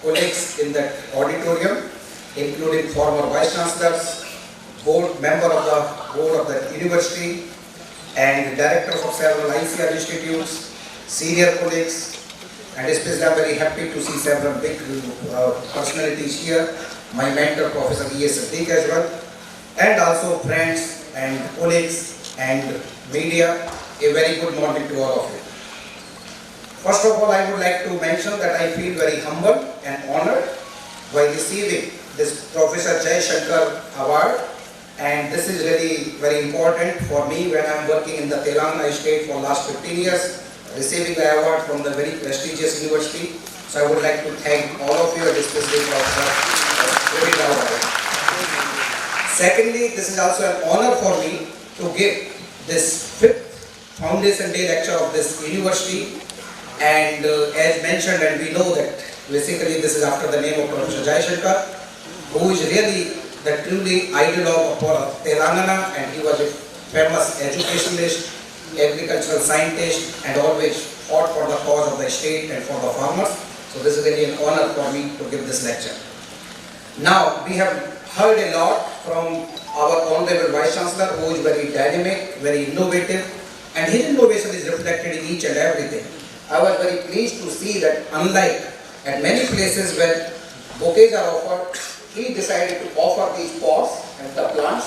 colleagues in that auditorium, including former vice chancellors, member of the board of the university, and directors of several ICR institutes, senior colleagues, and especially I'm very happy to see several big personalities here. My mentor, Professor Rajeev K as well, and also friends and colleagues and media. A very good morning to all of you. First of all, I would like to mention that I feel very humble and honored by receiving this Professor Jaishankar Award, and this is really very important for me when I am working in the Telangana state for last 15 years, receiving the award from the very prestigious university. So I would like to thank all of you, and especially Professor giving the award. Secondly, this is also an honor for me to give this 5th Foundation Day lecture of this university. And as mentioned, and we know that basically this is after the name of Professor Jaishankar, who is really the truly ideologue of Telangana, and he was a famous educationalist, agricultural scientist, and always fought for the cause of the state and for the farmers. So this is really an honor for me to give this lecture. Now, we have heard a lot from our Honorable Vice Chancellor, who is very dynamic, very innovative, and his innovation is reflected in each and everything. I was very pleased to see that unlike at many places where bouquets are offered, he decided to offer these pots and the plants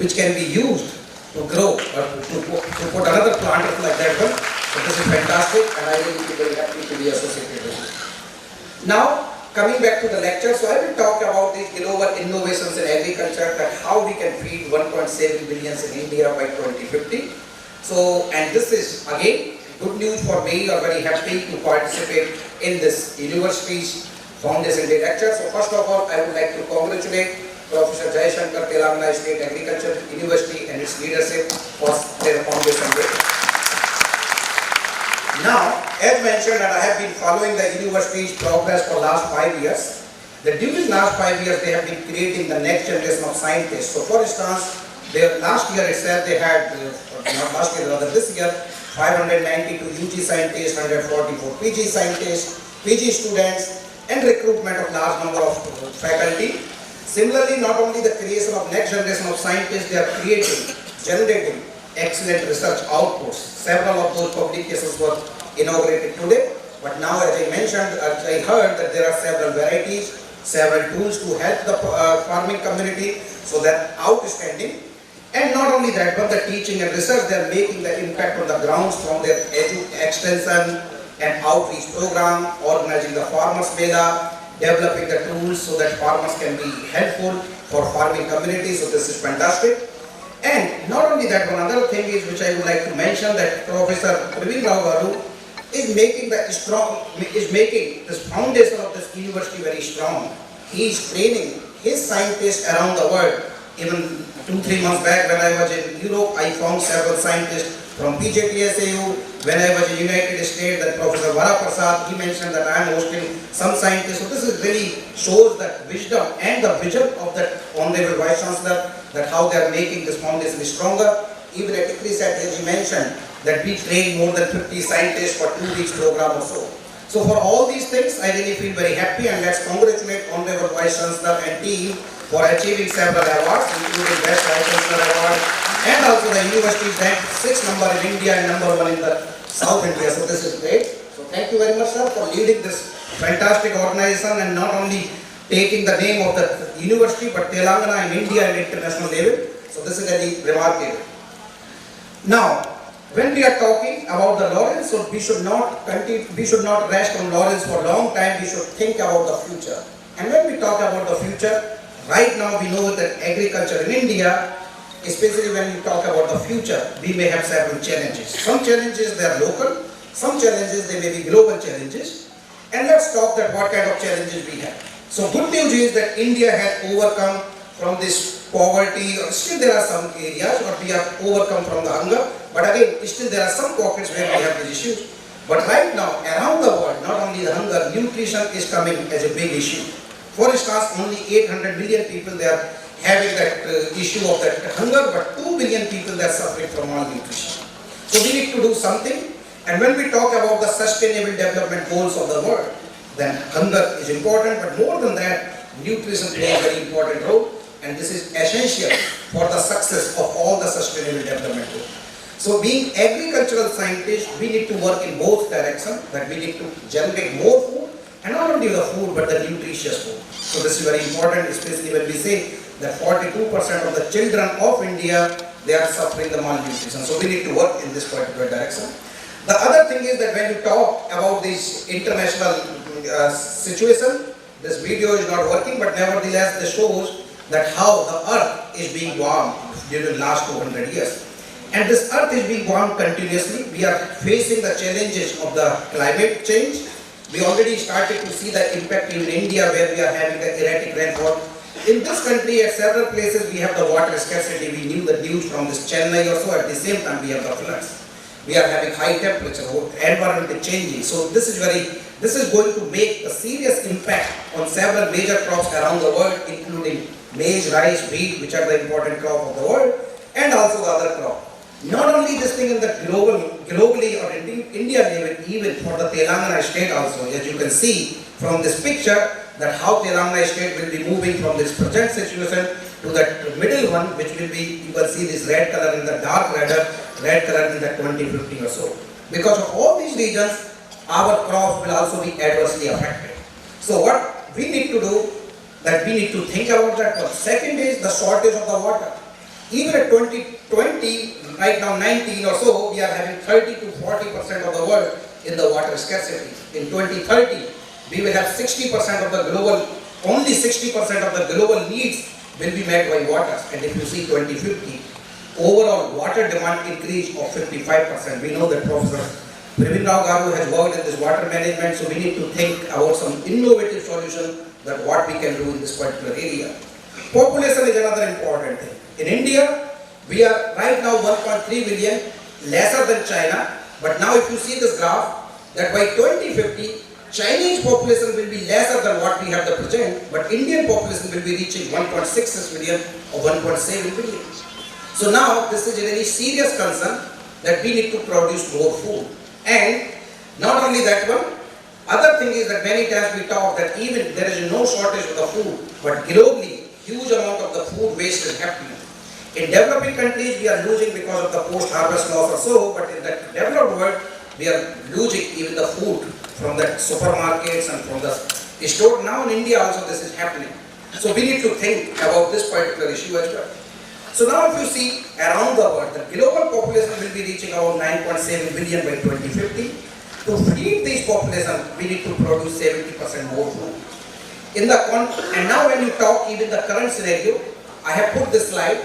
which can be used to grow or to put another plant like that one. So this is fantastic, and I really feel very happy to be associated with it. Now, coming back to the lecture, so I will talk about these global innovations in agriculture, that how we can feed 1.7 billion in India by 2050. So, and this is again good news for me. I'm very happy to participate in this university's Foundation Day lecture. So first of all, I would like to congratulate Professor Jaishankar, Telangana State Agriculture University and its leadership for their Foundation Day. Now, as mentioned, and I have been following the university's progress for last 5 years, that during last 5 years they have been creating the next generation of scientists. So for instance, last year itself they had, not last year, rather this year, 592 UG scientists, 144 PG scientists, PG students, and recruitment of large number of faculty. Similarly, not only the creation of next generation of scientists, they are generating excellent research outputs. Several of those publications were inaugurated today, but now as I mentioned, I heard that there are several varieties, several tools to help the farming community, so that outstanding. And not only that, but the teaching and research, they are making the impact on the grounds from their extension and outreach program, organizing the farmers' mela, developing the tools so that farmers can be helpful for farming communities. So this is fantastic. And not only that, one other thing is which I would like to mention, that Professor Rajeev is making this foundation of this university very strong. He is training his scientists around the world. Even 2-3 months back when I was in Europe, I found several scientists from PJTSAU. When I was in United States, that Professor Prasad, he mentioned that I am hosting some scientists. So this is really shows that wisdom and the vision of that Honorable Vice Chancellor, that how they are making this foundation stronger. Even at ICRIS, as he mentioned, that we train more than 50 scientists for 2 weeks program or so. So for all these things, I really feel very happy, and let's congratulate Honorable Vice Chancellor and team for achieving several awards, including Best Vice Chancellor Award, and also the university is ranked 6th number in India and number 1 in the South India. So this is great. So thank you very much, sir, for leading this fantastic organization and not only taking the name of the university, but Telangana in India and international level. So this is really remarkable. Now, when we are talking about the laurels, so we should not rest on laurels for a long time. We should think about the future. And when we talk about the future, right now we know that agriculture in India, especially when we talk about the future, we may have several challenges. Some challenges they are local, some challenges they may be global challenges. And let's talk that what kind of challenges we have. So good news is that India has overcome from this poverty, or still there are some areas where we have overcome from the hunger, but again, still there are some pockets where we have these issues. But right now, around the world, not only the hunger, nutrition is coming as a big issue. For instance, only 800 million people they are having that issue of that hunger, but 2 billion people they are suffering from malnutrition. So we need to do something. And when we talk about the sustainable development goals of the world, then hunger is important, but more than that, nutrition plays a very important role, and this is essential for the success of all the sustainable development goals. So being agricultural scientists, we need to work in both directions, that we need to generate more food, and not only the food, but the nutritious food. So this is very important, especially when we say that 42% of the children of India, they are suffering the malnutrition. So we need to work in this particular direction. The other thing is that when you talk about this international situation, this video is not working, but nevertheless this shows that how the earth is being warmed during the last 200 years. And this earth is being warmed continuously. We are facing the challenges of the climate change. We already started to see the impact in India, where we are having the erratic rainfall. In this country, at several places, we have the water scarcity. We knew the news from this Chennai also. At the same time, we have the floods. We are having high temperature, environment is changing. So this is going to make a serious impact on several major crops around the world, including maize, rice, wheat, which are the important crop of the world, and also the other crop. Not only this thing in the globally or in India level, even for the Telangana state also, as you can see from this picture, that how Telangana state will be moving from this present situation to that middle one, which will be, you can see this red color in the dark red color in the 2050 or so. Because of all these regions, our crops will also be adversely affected. So what we need to do, that we need to think about that one. Second is the shortage of the water. Even at 2020, right now 19 or so, we are having 30 to 40% of the world in the water scarcity. In 2030, we will have 60% of the global, only 60% of the global needs will be met by water. And if you see 2050, overall water demand increase of 55%. We know that Professor Praveen Rao Garu has worked in this water management, so we need to think about some innovative solution that what we can do in this particular area. Population is another important thing. In India, we are right now 1.3 billion, lesser than China, but now if you see this graph, that by 2050, Chinese population will be lesser than what we have the present, but Indian population will be reaching 1.66 billion or 1.7 billion. So now this is a very serious concern that we need to produce more food. And not only that one, other thing is that many times we talk that even there is no shortage of the food, but globally, huge amount of the food waste is happening. In developing countries, we are losing because of the post-harvest loss or so, but in the developed world, we are losing even the food from the supermarkets and from the store. Now in India also this is happening. So we need to think about this particular issue as well. So now if you see around the world, the global population will be reaching around 9.7 billion by 2050. To feed this population, we need to produce 70% more food. And now when you talk even the current scenario, I have put this slide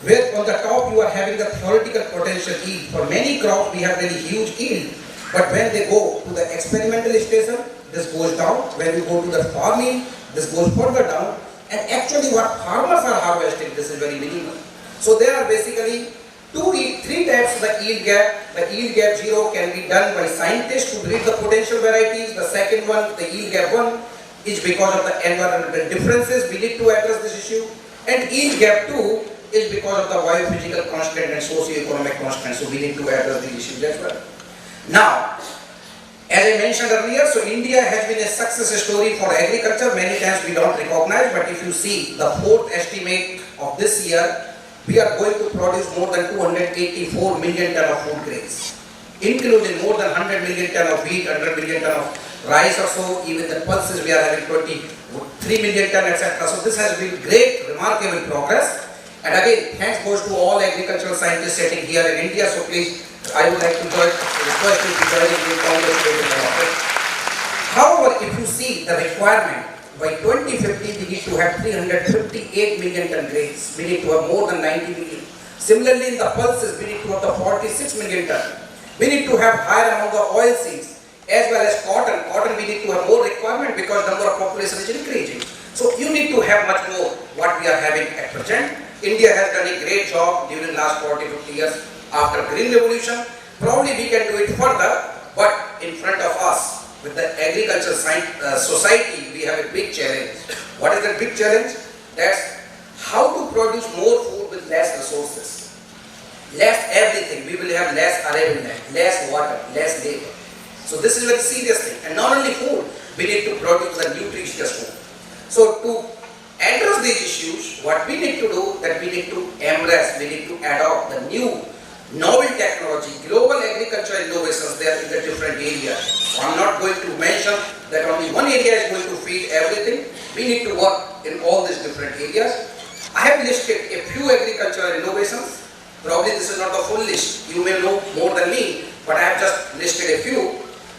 where on the top you are having the theoretical potential yield. For many crops we have really huge yield, but when they go to the experimental station, this goes down. When you go to the farming, this goes further down. And actually what farmers are harvesting, this is very minimal. So there are basically three types of the yield gap. The yield gap 0 can be done by scientists to breed the potential varieties. The second one, the yield gap 1, is because of the environmental differences. We need to address this issue. And yield gap 2 is because of the biophysical constant and socio-economic constant. So we need to address these issues as well. Now, as I mentioned earlier, so India has been a success story for agriculture. Many times we don't recognize, but if you see the fourth estimate of this year, we are going to produce more than 284 million ton of food grains, including more than 100 million ton of wheat, 100 million ton of rice or so. Even the pulses we are having 23 million ton, etc. So this has been great, remarkable progress. And again, thanks goes to all agricultural scientists sitting here in India. So please, I would like to request you to join in Congress. However, if you see the requirement, by 2050 we need to have 358 million ton grains. We need to have more than 90 million. Similarly, in the pulses, we need to have the 46 million ton. We need to have higher amount of oil seeds as well as cotton. Cotton we need to have more requirement because number of population is increasing. So you need to have much more what we are having at present. India has done a great job during last 40-50 years after Green Revolution. Probably we can do it further, but in front of us, with the agriculture society, we have a big challenge. What is the big challenge? That's how to produce more food with less resources. Less everything. We will have less arable land, less water, less labor. So this is a very serious thing. And not only food, we need to produce the nutritious food. So to address these issues, what we need to do, that we need to embrace, we need to adopt the new novel technology, global agriculture innovations there in the different areas. So I'm not going to mention that only one area is going to feed everything. We need to work in all these different areas. I have listed a few agricultural innovations. Probably this is not the full list. You may know more than me, but I have just listed a few.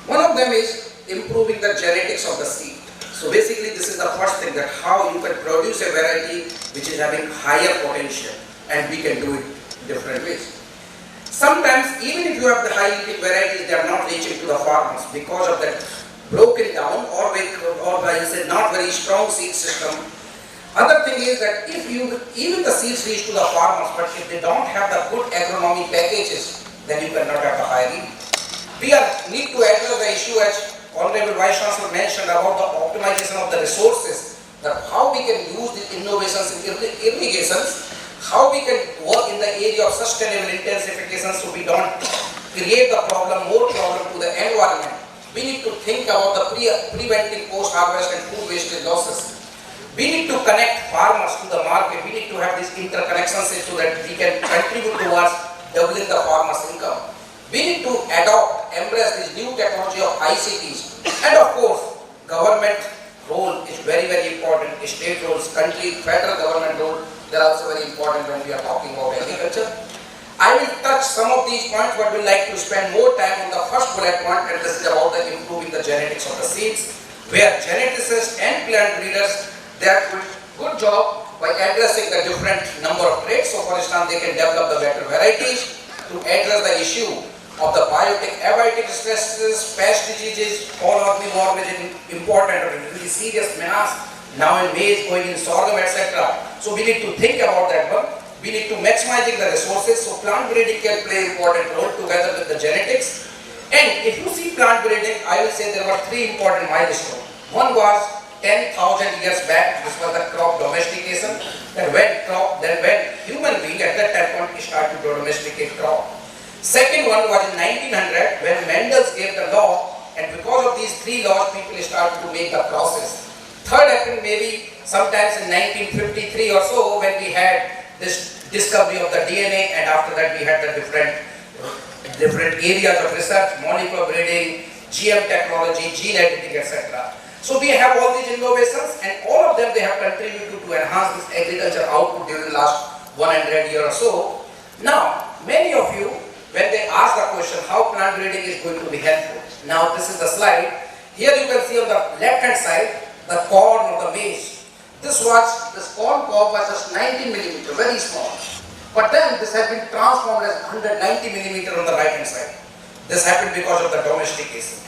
One of them is improving the genetics of the seed. So basically this is the first thing, that how you can produce a variety which is having higher potential, and we can do it different ways. Sometimes even if you have the high yielding varieties, they are not reaching to the farmers because of that broken down or by not very strong seed system. Other thing is that if even the seeds reach to the farmers, but if they don't have the good agronomy packages, then you cannot have the high yield. We need to address the issue, as Honorable Vice Chancellor mentioned, about the optimization of the resources, that how we can use the innovations in irrigations, how we can work in the area of sustainable intensification so we don't create the more problem to the environment. We need to think about the preventing post-harvest and food wastage losses. We need to connect farmers to the market. We need to have these interconnections so that we can contribute towards doubling the farmers' income. We need to embrace this new technology of ICTs. And of course, government role is very, very important. State roles, country, federal government role, they are also very important when we are talking about agriculture. I will touch some of these points, but would like to spend more time on the first bullet point, and this is about the improving the genetics of the seeds, where geneticists and plant breeders, they are doing good job by addressing the different number of traits. So for instance, they can develop the better varieties to address the issue of the biotic, abiotic stresses, pest diseases, fall worm is important or really serious menace now in maize, going in sorghum, etc. So we need to think about that one. We need to maximizing the resources. So plant breeding can play an important role together with the genetics. And if you see plant breeding, I will say there were three important milestones. One was 10,000 years back, this was the crop domestication. Then when human being at that time point started to domesticate crop. Second one was in 1900 when Mendel gave the law, and because of these three laws people started to make the process. Third happened maybe sometimes in 1953 or so when we had this discovery of the DNA, and after that we had the different areas of research, molecular breeding, GM technology, gene editing, etc. So we have all these innovations, and all of them they have contributed to enhance this agriculture output during the last 100 years or so. Now, many of you, when they ask the question how plant breeding is going to be helpful. Now this is the slide. Here you can see on the left hand side the corn or the maize. This corn cob was just 19 millimeter, very small. But then this has been transformed as 190 millimeter on the right hand side. This happened because of the domestication.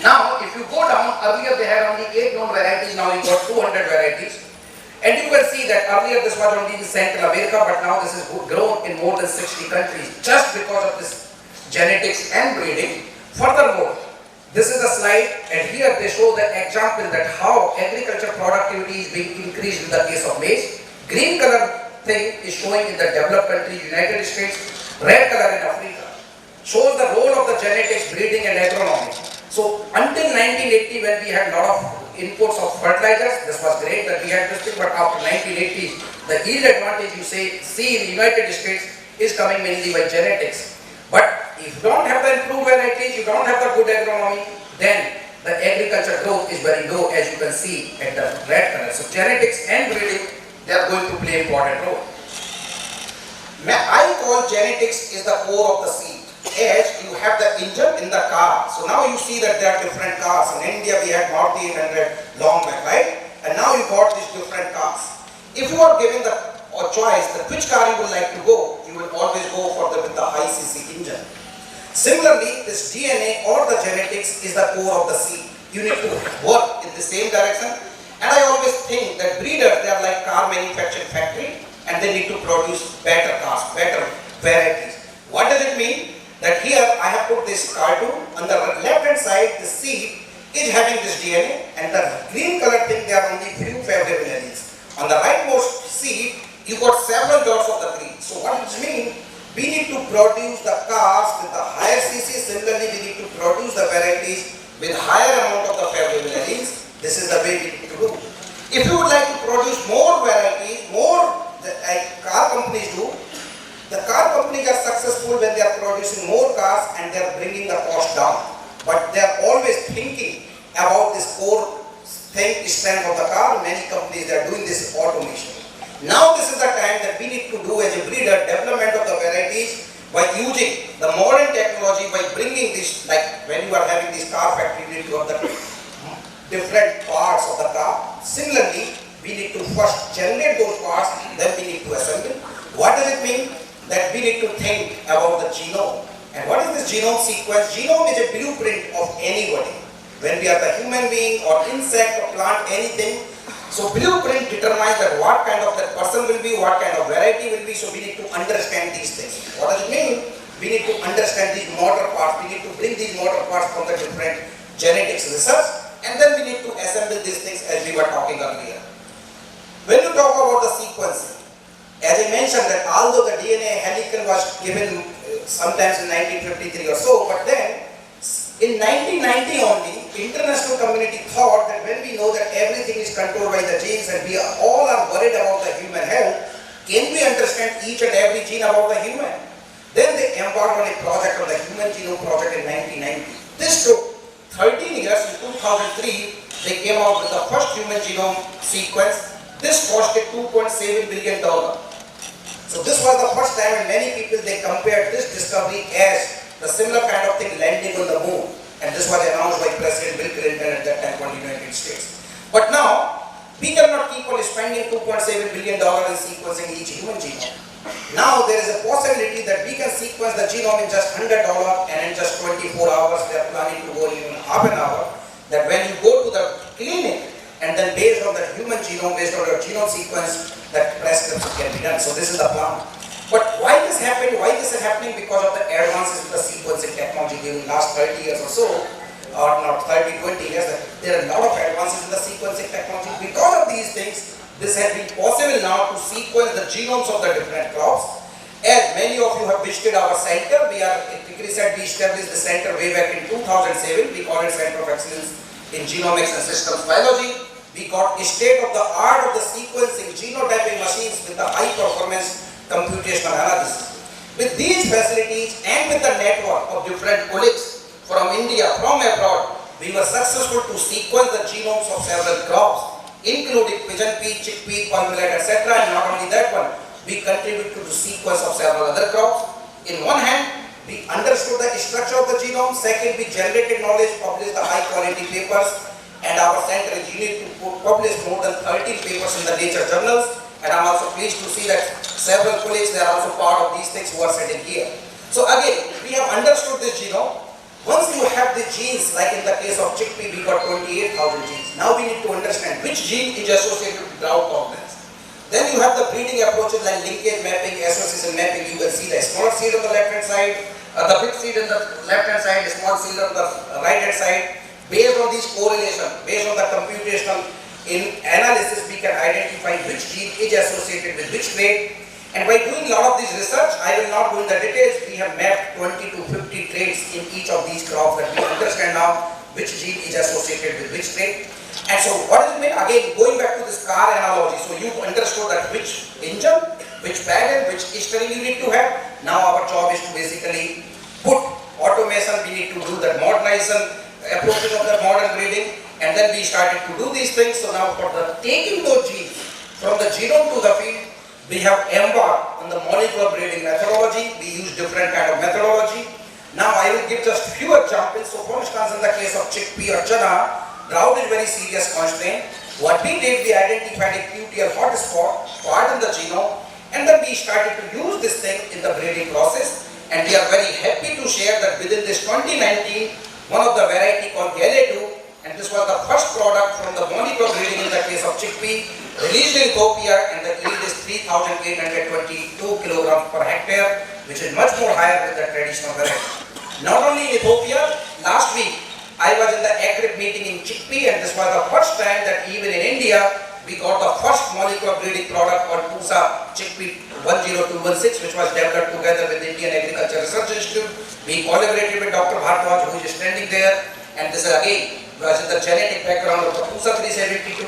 Now if you go down, earlier they had only 8 known varieties, now you got 200 varieties. And you can see that earlier this was only in Central America, but now this is grown in more than 60 countries just because of this genetics and breeding. Furthermore, this is a slide, and here they show the example that how agriculture productivity is being increased in the case of maize. Green color thing is showing in the developed countries, United States, red color in Africa. Shows the role of the genetics, breeding and agronomy. So until 1980 when we had a lot of inputs of fertilizers, this was great that we had this thing, but after 1980s, the yield advantage you see in the United States is coming mainly by genetics. But if you don't have the improved varieties, you don't have the good agronomy, then the agriculture growth is very low, as you can see at the red color. So genetics and breeding, they are going to play an important role. I call genetics is the core of the seed. As you have the engine in the car. So now you see that there are different cars. In India we had Maruti 800 long back, right? And now you got these different cars. If you are given the choice that which car you would like to go, you will always go with the high cc engine. Similarly, this DNA or the genetics is the core of the seed. You need to work in the same direction. And I always think that breeders, they are like car manufacturing factory, and they need to produce better cars, better varieties. What does it mean? That here I have put this cartoon. On the left hand side, the seed is having this DNA, and the green color thing, there are only few favorable alleles. On the rightmost seed, you got several dots of the green. So what does it mean? We need to produce the cars with the higher CC. Similarly, we need to produce the varieties with higher amount of the favorable alleles. This is the way we need to do. If you would like to produce more varieties, more like car companies do, the car companies are successful when they are producing more cars and they are bringing the cost down. But they are always thinking about this core strength of the car. Many companies, they are doing this automation. Now this is the time that we need to do as a breeder development of the varieties by using the modern technology, by bringing this, like when you are having this car factory, you need to have the different parts of the car. Similarly, we need to first generate those parts, then we need to assemble. What does it mean? That we need to think about the genome. And what is this genome sequence? Genome is a blueprint of anybody. When we are the human being or insect or plant, anything. So blueprint determines that what kind of that person will be, what kind of variety will be. So we need to understand these things. What does it mean? We need to understand these motor parts. We need to bring these motor parts from the different genetics research. And then we need to assemble these things as we were talking earlier. When you talk about the sequencing, as I mentioned that although the DNA helical was given sometimes in 1953 or so, but then in 1990 only, international community thought that when we know that everything is controlled by the genes and we all are worried about the human health, can we understand each and every gene about the human? Then they embarked on a project on the Human Genome Project in 1990. This took 13 years. In 2003, they came out with the first human genome sequence. This costed $2.7 billion. So this was the first time, and many people, they compared this discovery as the similar kind of thing landing on the moon. And this was announced by President Bill Clinton at that time in the United States. But now, we cannot keep on spending $2.7 billion in sequencing each human genome. Now there is a possibility that we can sequence the genome in just $100 and in just 24 hours. They are planning to go even half an hour. That when you go to the clinic, and then based on the human genome, based on your genome sequence, that prescription can be done. So this is the plan. But why this happened? Why this is happening? Because of the advances in the sequencing technology during the last 30 years or so, or not 30, 20 years. There are a lot of advances in the sequencing technology. Because of these things, this has been possible now to sequence the genomes of the different crops. As many of you have visited our center, we established the center way back in 2007. We call it Center of Excellence in Genomics and Systems Biology. We got a state-of-the-art of the sequencing genotyping machines with the high-performance computational analysis. With these facilities and with the network of different colleagues from India, from abroad, we were successful to sequence the genomes of several crops, including pigeon pea, chickpea, palm millet, etc. And not only that one, we contribute to the sequence of several other crops. In one hand, we understood the structure of the genome. Second, we generated knowledge, published the high-quality papers, and our center is unique to publish more than 13 papers in the Nature journals. And I'm also pleased to see that several colleagues, they are also part of these things who are sitting here. So again, we have understood this genome. Once you have the genes, like in the case of chickpea, we got 28,000 genes. Now we need to understand which gene is associated with drought tolerance. Then you have the breeding approaches like linkage mapping, association mapping. You can see the small seed on the left hand side, the big seed on the left hand side, the small seed on the right hand side. Based on this correlation, based on the computational analysis, we can identify which gene is associated with which trait. And by doing a lot of this research, I will not go into the details, we have mapped 20 to 50 traits in each of these crops that we understand now which gene is associated with which trait. And so what does it mean? Again, going back to this car analogy, so you understood that which engine, which panel, which steering you need to have. Now our job is to basically put automation, we need to do that modernization, approaches of the modern breeding, and then we started to do these things. So now for the taking those genes from the genome to the field, we have embarked on the molecular breeding methodology. We use different kind of methodology. Now I will give just few examples. So for instance, in the case of chickpea or chana, drought is very serious constraint. What we did, we identified a QTL hotspot part in the genome, and then we started to use this thing in the breeding process. And we are very happy to share that within this 2019, one of the variety called Gale 2, and this was the first product from the molecular breeding in the case of chickpea, released in Ethiopia, and the yield is 3,822 kilograms per hectare, which is much more higher than the traditional variety. Not only in Ethiopia, last week I was in the ACRIP meeting in chickpea, and this was the first time that even in India, we got the first molecular breeding product called PUSA chickpea 10216, which was developed together with the Indian Agriculture Research Institute. We collaborated with Dr. Bhartwaj, who is standing there, and this is again was in the genetic background of the Pusa 372.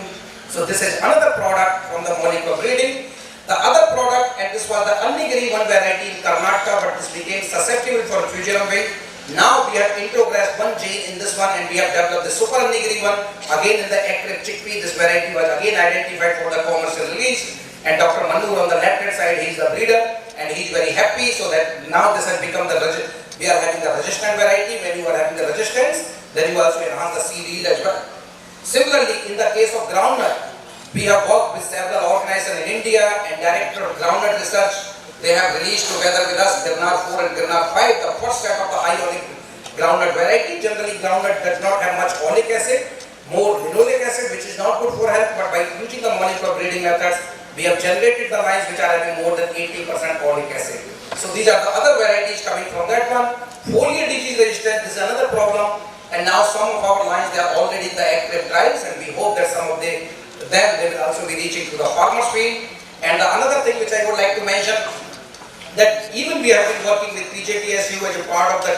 So this is another product from the molecular breeding. The other product, and this was the Annigiri one variety in Karnataka, but this became susceptible for fusion weight. Now we have introgressed one gene in this one, and we have developed the Super Annigiri one. Again in the active chickpea, this variety was again identified for the commercial release. And Dr. Manu on the left hand side, he is the breeder, and he is very happy. So that now this has become we are having the resistant variety. When you are having the resistance, then you also enhance the seed yield as well. Similarly, in the case of groundnut, we have worked with several organizations in India, and Director of Groundnut Research, they have released together with us Girnar 4 and Girnar 5, the first step of the high oleic groundnut variety. Generally, groundnut does not have much oleic acid, more linoleic acid, which is not good for health, but by using the molecular breeding methods, we have generated the lines which are having more than 80% oleic acid. So these are the other varieties coming from that one. Foliar disease resistance, this is another problem, and now some of our lines, they are already in the active trials, and we hope that some of them they will also be reaching to the farmer's field. And the another thing which I would like to mention, that even we have been working with PJTSU as a part of the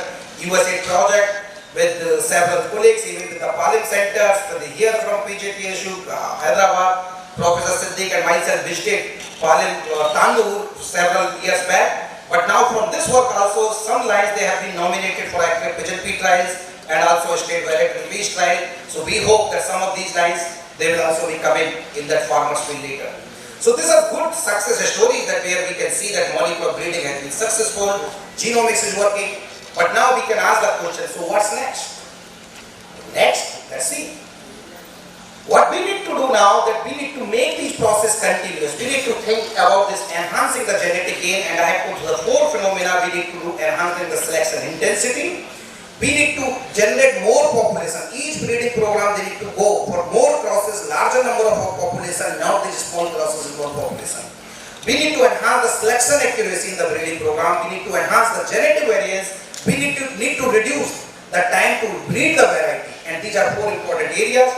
USA project with several colleagues, even with the pollen centers, here from PJTSU, Hyderabad, Professor Siddiq and myself visited Tandur several years back. But now from this work also, some lines they have been nominated for active pigeon pea trials and also a state variety release trial. So we hope that some of these lines, they will also be coming in that farmer's field later. So these are good success stories that where we can see that molecular breeding has been successful, genomics is working, but now we can ask the question, so what's next? Next, let's see. What we need to do now, that we need to make these process continuous. We need to think about this enhancing the genetic gain, and I have put the 4 phenomena we need to do: enhancing the selection intensity. We need to generate more population. Each breeding program, they need to go for more crosses, larger number of population, not these small crosses in one population. We need to enhance the selection accuracy in the breeding program. We need to enhance the genetic variance. We need to reduce the time to breed the variety. And these are 4 important areas.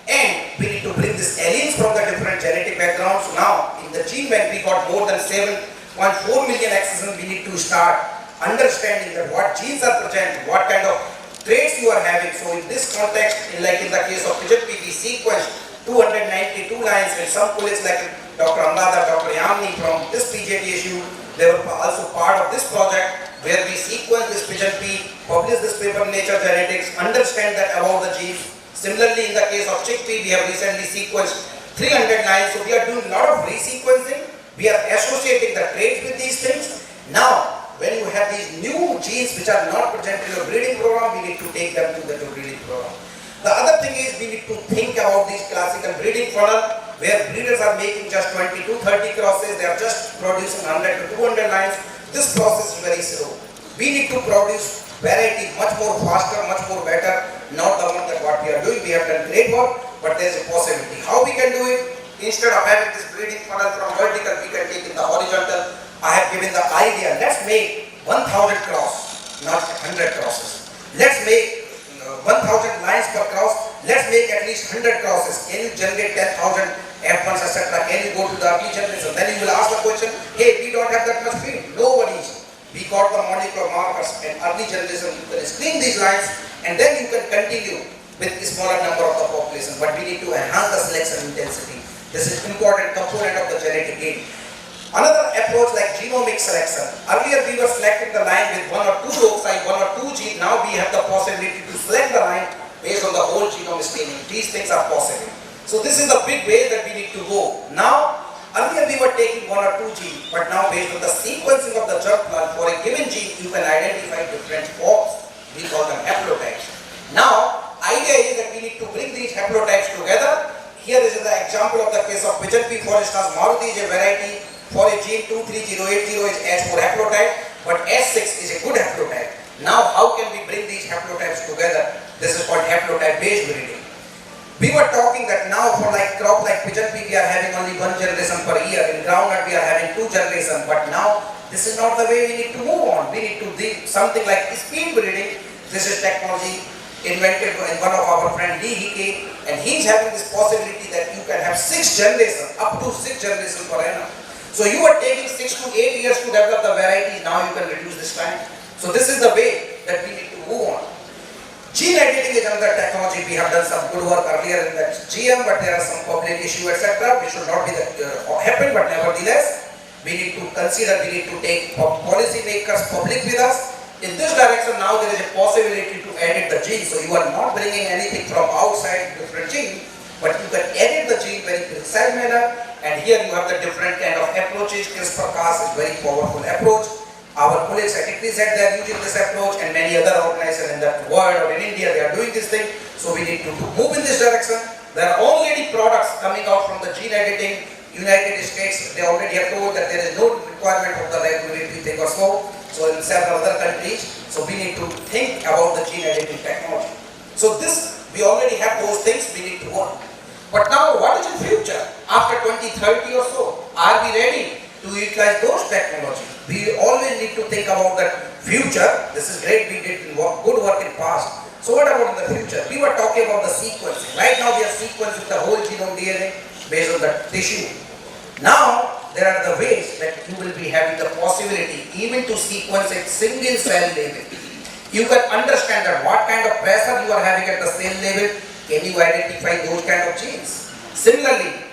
And we need to bring these alleles from the different genetic backgrounds. Now, in the gene bank, we got more than 7.4 million exosomes. We need to start understanding that what genes are present, what kind of traits you are having. So in this context, like in the case of pigeon pea, we sequenced 292 lines, and some colleagues like Dr. Amrada, Dr. Yamni from this PJTSU, they were also part of this project where we sequenced this pigeon pea, published this paper in Nature Genetics, understand that about the genes. Similarly, in the case of chickpea, we have recently sequenced 300 lines. So we are doing a lot of resequencing. We are associating the traits with these things. Now, when you have these new genes which are not present in your breeding program, we need to take them to the breeding program. The other thing is we need to think about these classical breeding funnel where breeders are making just 20 to 30 crosses, they are just producing 100 to 200 lines. This process is very slow. We need to produce variety much more faster, much more better, not the one that what we are doing. We have done great work, but there is a possibility. How we can do it? Instead of having this breeding funnel from vertical, we can take in the horizontal. I have given the idea, let's make 1000 cross, not 100 crosses. Let's make 1000 lines per cross. Let's make at least 100 crosses. Can you generate 10,000 F1s, etc.? Can you go to the early generation? Then you will ask the question, hey, we don't have that much field. No worries. We got the molecular markers and early generation. You can screen these lines and then you can continue with a smaller number of the population. But we need to enhance the selection intensity. This is important component of the genetic gain. Another approach like genomic selection. Earlier we were selecting the line with 1 or 2 loci, 1 or 2 genes. Now we have the possibility to select the line based on the whole genome screening. These things are possible. So this is the big way that we need to go. Now, earlier we were taking 1 or 2 genes, but now based on the sequencing of the germ plant for a given gene, you can identify different forms. We call them haplotypes. Now, idea is that we need to bring these haplotypes together. Here is the example of the case of pigeon pea, for instance. Maruti is a variety. For a gene 23080 is H4 haplotype, but S6 is a good haplotype. Now how can we bring these haplotypes together? This is called haplotype based breeding. We were talking that now for like crop like pigeon pea, we are having only 1 generation per year. In groundnut we are having 2 generations, but now this is not the way we need to move on. We need to do something like speed breeding. This is technology invented by one of our friend Rajeev K, and he's having this possibility that you can have 6 generations, up to 6 generations per annum. So you are taking 6 to 8 years to develop the varieties, now you can reduce this time. So this is the way that we need to move on. Gene editing is another technology. We have done some good work earlier in that GM, but there are some public issue, etc. which should not be happen, but nevertheless, we need to consider, we need to take policy makers public with us. In this direction, now there is a possibility to edit the gene. So you are not bringing anything from outside different gene, but you can edit the gene very precise manner. And here you have the different kind of approaches. CRISPR-Cas is very powerful approach. Our colleagues at said they are using this approach, and many other organizations in the world or in India, they are doing this thing. So we need to move in this direction. There are already products coming out from the gene editing. United States, they already have told that there is no requirement of the regulatory thing or so. So in several other countries, so we need to think about the gene editing technology. So this, we already have those things, we need to work. But now what is the future? After 2030 or so, are we ready to utilize those technologies? We always need to think about the future. This is great, we did good work in past. So what about in the future? We were talking about the sequencing. Right now we are sequencing the whole genome DNA based on the tissue. Now there are the ways that you will be having the possibility even to sequence a single cell level. You can understand that what kind of pressure you are having at the cell level. Can you identify those kind of genes? Similarly,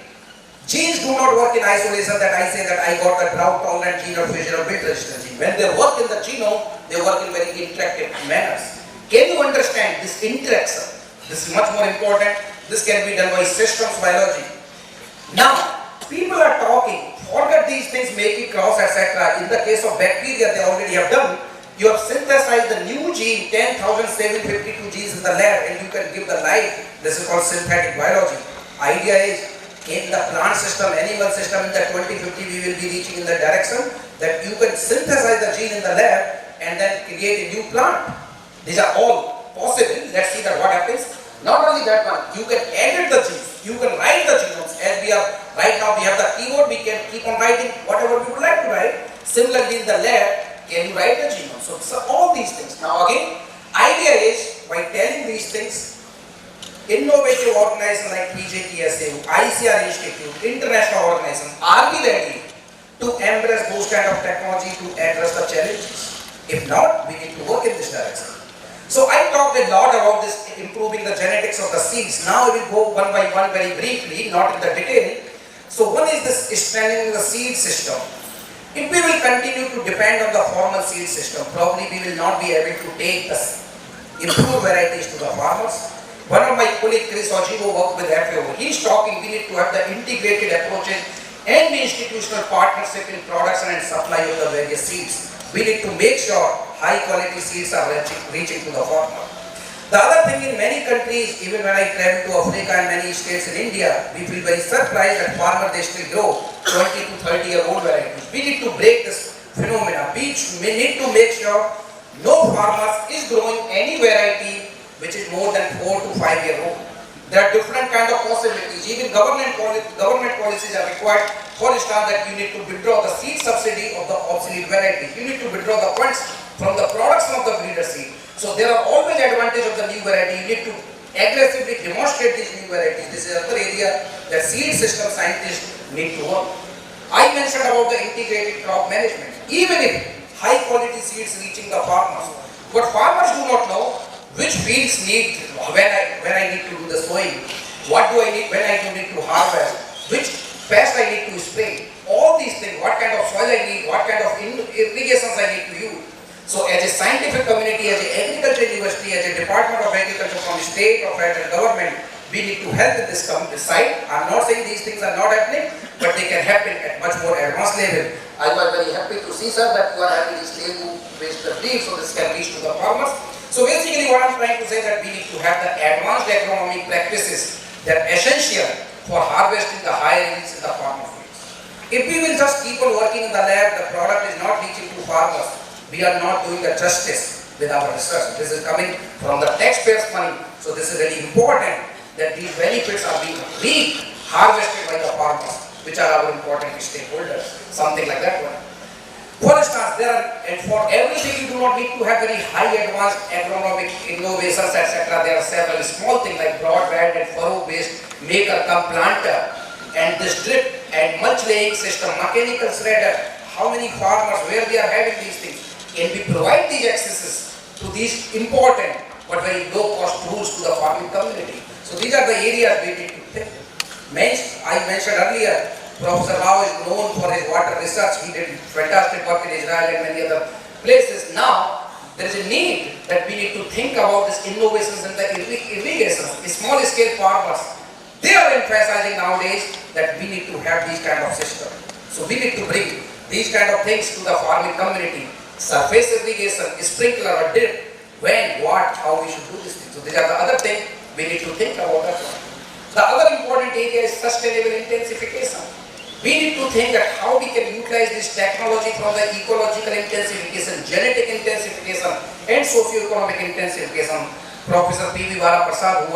genes do not work in isolation, that I say that I got the drought tolerant gene or fusion or bit resistant gene. When they work in the genome, they work in very interactive manners. Can you understand this interaction? This is much more important. This can be done by systems biology. Now, people are talking, forget these things, make it cross, etc. In the case of bacteria, they already have done. You have synthesized the new gene, 10,752 genes in the lab, and you can give the life. This is called synthetic biology. Idea is, in the plant system, animal system, in the 2050 we will be reaching in the direction that you can synthesize the gene in the lab and then create a new plant. These are all possible. Let's see that what happens. Not only that one, you can edit the genes, you can write the genomes. As we are right now, we have the keyboard, we can keep on writing whatever we would like to write. Similarly in the lab, can you write the genome? So all these things. Now again, idea is by telling these things, innovative organizations like PJTSAU, ICR Institute, international organizations, are we ready to embrace those kind of technology to address the challenges? If not, we need to work in this direction. So I talked a lot about this, improving the genetics of the seeds. Now we will go one by one very briefly, not in the detail. So one is this strengthening the seed system. If we will continue to depend on the formal seed system, probably we will not be able to take the improved varieties to the farmers. One of my colleagues, Chris Ojibo, worked with FAO. He's talking we need to have the integrated approaches and the institutional partnership in production and supply of the various seeds. We need to make sure high quality seeds are reaching to the farmer. The other thing, in many countries, even when I travel to Africa and many states in India, we feel very surprised that farmers, they still grow 20 to 30-year-old varieties. We need to break this phenomena. We need to make sure no farmer is growing any variety which is more than 4 to 5 years old. There are different kind of possibilities. Even government policies are required. For instance, that you need to withdraw the seed subsidy of the obsolete varieties. You need to withdraw the funds from the production of the breeder seed. So there are always advantages of the new variety. You need to aggressively demonstrate these new varieties. This is another area that seed system scientists need to work. I mentioned about the integrated crop management. Even if high quality seeds reaching the farmers, but farmers do not know which fields need, when I need to do the sowing, what do I need when I need to harvest, which pest I need to spray, all these things, what kind of soil I need, what kind of irrigations I need to use. So as a scientific community, as an agriculture university, as a department of agriculture from state or federal government, we need to help in this side. I'm not saying these things are not happening, but they can happen at much more advanced level. I was very happy to see, sir, that you are having this based brief, so this can reach to the farmers. So basically what I'm trying to say that we need to have the advanced agronomic practices that are essential for harvesting the higher yields in the farm fields. If we will just keep on working in the lab, the product is not reaching to farmers, we are not doing the justice with our research. This is coming from the taxpayers' money. So this is very important that these benefits are being harvested by the farmers, which are our important stakeholders, something like that one. For instance, and for everything you do not need to have very high advanced agronomic innovations, etc. There are several small things like broadband and furrow-based maker-cum-planter, and this drip and mulch laying system, mechanical shredder. How many farmers, where they are having these things? Can we provide these accesses to these important but very low cost tools to the farming community. So these are the areas we need to think. I mentioned earlier, Professor Rao is known for his water research. He did fantastic work in Israel and many other places. Now, there is a need that we need to think about these innovations in the irrigation, small scale farmers. They are emphasizing nowadays that we need to have these kind of systems. So we need to bring these kind of things to the farming community. Surface irrigation, sprinkler or drip, when, what, how we should do this thing. So these are the other things we need to think about that one. The other important area is sustainable intensification. We need to think that how we can utilize this technology from the ecological intensification, genetic intensification, and socio-economic intensification. Professor P.V. Prasad, who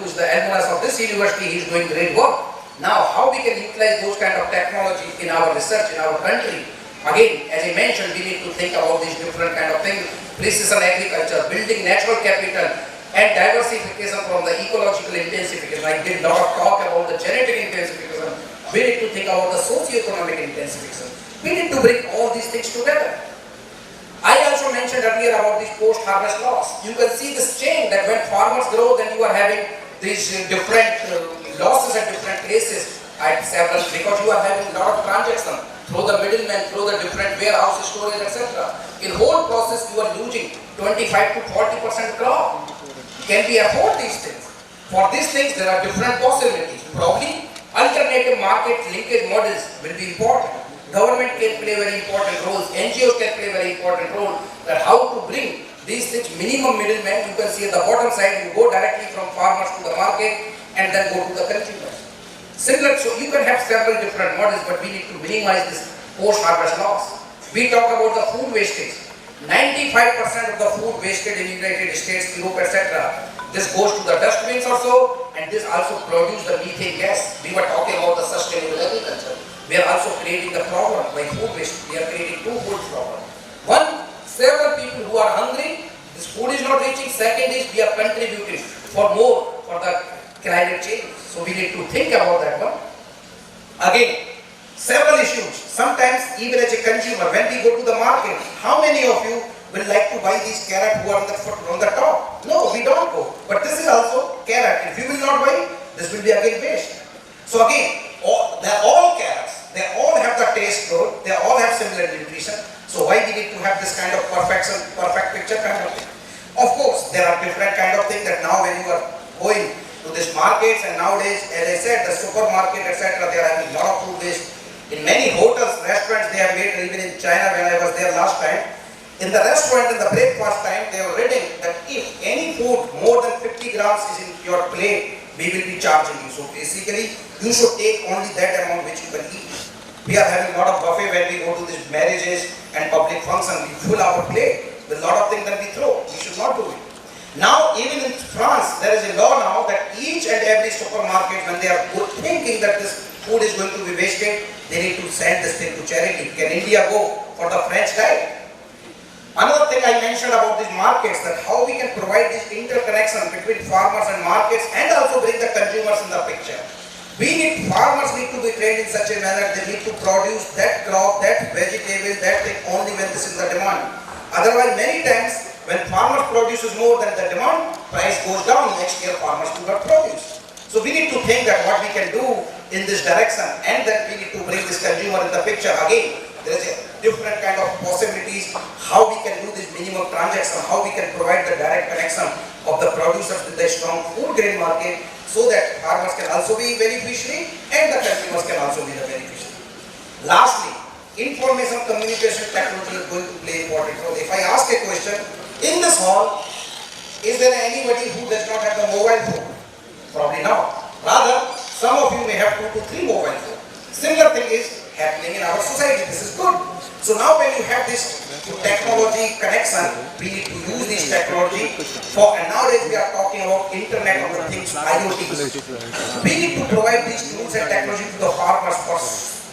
is the alumnus of this university, he is doing great work. Now, how we can utilize those kind of technology in our research, in our country? Again, as I mentioned, we need to think about these different kind of things. Precision agriculture, building natural capital, and diversification from the ecological intensification. I did a lot of talk about the genetic intensification. We need to think about the socio-economic intensification. We need to bring all these things together. I also mentioned earlier about these post-harvest loss. You can see this chain that when farmers grow, then you are having these different losses at different places at several, because you are having a lot of transactions through the middlemen, through the different warehouse storage, etc. In whole process, you are losing 25 to 40% crop. Can we afford these things? For these things, there are different possibilities. Probably, alternative market linkage models will be important. Government can play very important roles. NGOs can play very important role. That how to bring these things, minimum middlemen. You can see at the bottom side, you go directly from farmers to the market and then go to the consumers. Similar, so you can have several different models, but we need to minimize this post-harvest loss. We talk about the food wastage. 95% of the food wasted in United States, Europe, etc. This goes to the dustbins also, and this also produces the methane gas. We were talking about the sustainable agriculture. We are also creating the problem by food waste. We are creating two food problems. One, several people who are hungry, this food is not reaching. Second is we are contributing for more for the climate change. So we need to think about that one. Again, several issues. Sometimes even as a consumer, when we go to the market, how many of you will like to buy these carrot who are on the top? No, we don't go. But this is also carrot. If you will not buy, this will be again waste. So again, they're all carrots. They all have the taste good. They all have similar nutrition. So why we need to have this kind of perfect picture kind of thing? Of course, there are different kind of things that now when you are going to these markets, and nowadays, as I said, the supermarket, etc., they are having a lot of food waste. In many hotels, restaurants, they have made, even in China when I was there last time, in the restaurant, in the breakfast time, they were reading that if any food more than 50 grams is in your plate, we will be charging you. So basically, you should take only that amount which you can eat. We are having a lot of buffet when we go to these marriages and public functions. We fill our plate with a lot of things that we throw. We should not do it. Now, even in France, there is a law now that each and every supermarket, when they are thinking that this food is going to be wasted, they need to send this thing to charity. Can India go for the French diet? Another thing I mentioned about these markets, that how we can provide this interconnection between farmers and markets and also bring the consumers in the picture. Farmers need to be trained in such a manner, they need to produce that crop, that vegetable, that thing only when this is the demand. Otherwise, many times, when farmers produces more than the demand, price goes down, next year farmers do not produce. So we need to think that what we can do in this direction, and that we need to bring this consumer in the picture. Again, there is a different kind of possibilities, how we can do this minimum transaction, how we can provide the direct connection of the producers with the strong food grain market, so that farmers can also be beneficiary and the consumers can also be the beneficiary. Lastly, information communication technology is going to play important role. If I ask a question, in this hall, is there anybody who does not have the mobile phone? Probably not. Rather, some of you may have 2 to 3 mobile phones. Similar thing is happening in our society. This is good. So now when you have this technology connection, we need to use this technology for, and nowadays we are talking about Internet of the Things, IoT. We need to provide these tools and technology to the farmers for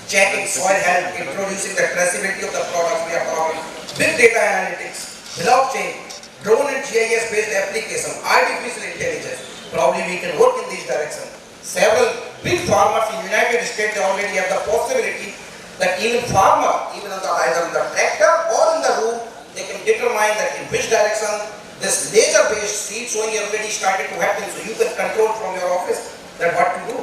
checking soil health, introducing the traceability of the products we are talking, big data analytics, blockchain, drone and GIS based application, artificial intelligence. Probably we can work in this direction. Several big farmers in United States, they already have the possibility that even farmer, even on the, either on the tractor or in the room, they can determine that in which direction this laser-based seed sowing already started to happen, so you can control from your office that what to do.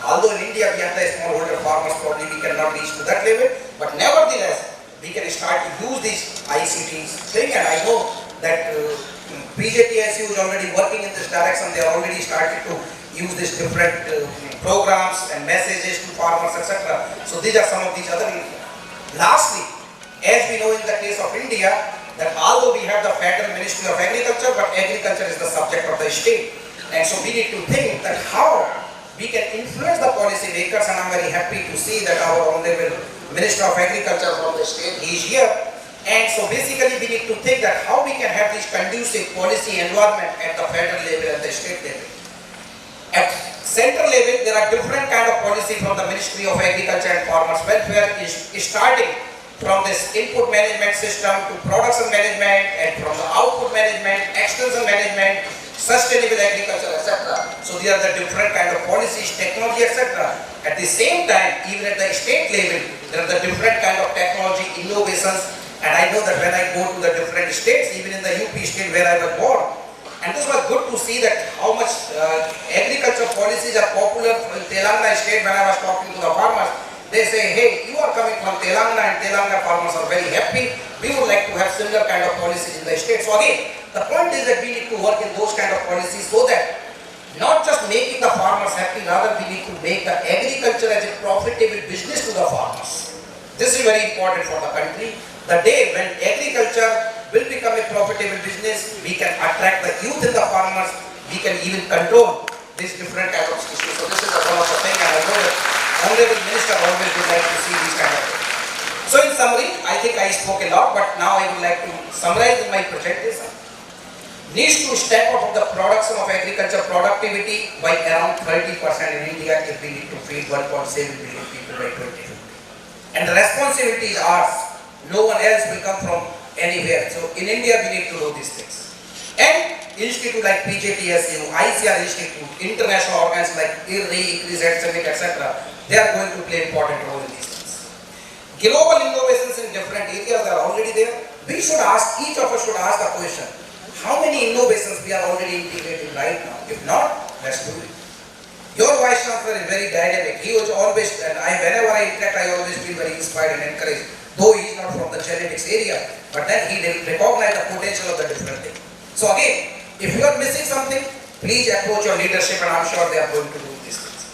Although in India we have the smallholder farmers, probably we cannot reach to that level, but nevertheless we can start to use these ICTs thing, and I know that PJTSU is already working in this direction. They are already started to use these different programs and messages to farmers, etc. So these are some of these other. Lastly, as we know in the case of India, that although we have the Federal Ministry of Agriculture, but agriculture is the subject of the state, and so we need to think that how we can influence the policy makers, and I'm very happy to see that our Honorable Minister of Agriculture from the state, he is here. And so basically we need to think that how we can have this conducive policy environment at the federal level and the state level. At central level, there are different kind of policy from the Ministry of Agriculture and Farmers Welfare, is starting from this input management system to production management, and from the output management, extension management, sustainable agriculture, etc. So these are the different kind of policies, technology, etc. At the same time, even at the state level, there are the different kind of technology innovations. And I know that when I go to the different states, even in the UP state where I was born, and this was good to see that how much agriculture policies are popular in Telangana state. When I was talking to the farmers, they say, hey, you are coming from Telangana, and Telangana farmers are very happy. We would like to have similar kind of policies in the state. So again, the point is that we need to work in those kind of policies so that not just making the farmers happy, rather we need to make the agriculture as a profitable business to the farmers. This is very important for the country. The day when agriculture will become a profitable business, we can attract the youth in the farmers, we can even control these different kind of issues. So this is one of the things, and I know that Honorable Minister always would like to see these kind of things. So in summary, I think I spoke a lot, but now I would like to summarize in my presentation. Needs to step up the production of agriculture productivity by around 30% in India if we need to feed 1.7 billion people by 2050. And the responsibility is ours. No one else will come from anywhere. So in India we need to do these things. And institute like PJTSU, ICR Institute, international organizations like IRRI, ICRI, etc. They are going to play important role in these things. Global innovations in different areas are already there. We should ask, each of us should ask the question, how many innovations we are already integrating right now? If not, let's do it. Your Vice Chancellor is very dynamic. He was always, and whenever I interact, I always feel very inspired and encouraged. Though he is not from the genetics area, but then he recognize the potential of the different thing. So again, if you are missing something, please approach your leadership, and I'm sure they are going to do these things.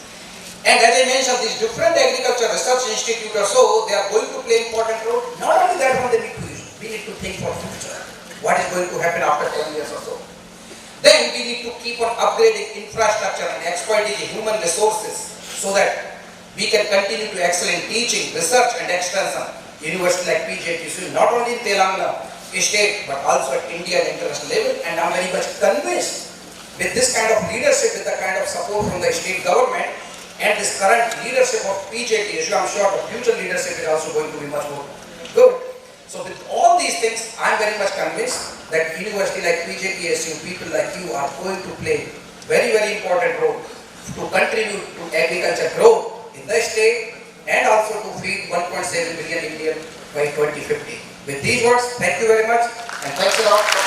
And as I mentioned, these different agriculture research institutes or so, they are going to play important role. Not only that one, we need to think for future. What is going to happen after 10 years or so? Then we need to keep on upgrading infrastructure and exploiting human resources so that we can continue to excel in teaching, research and extension. University like PJTSU, not only in Telangana state, but also at India and international level. And I'm very much convinced with this kind of leadership, with the kind of support from the state government and this current leadership of PJTSU, I'm sure the future leadership is also going to be much more good. So with all these things, I'm very much convinced that university like PJTSU, people like you are going to play very, very important role to contribute to agriculture growth in the state, and also to feed 1.7 billion Indians by 2050. With these words, thank you very much, and thanks a lot for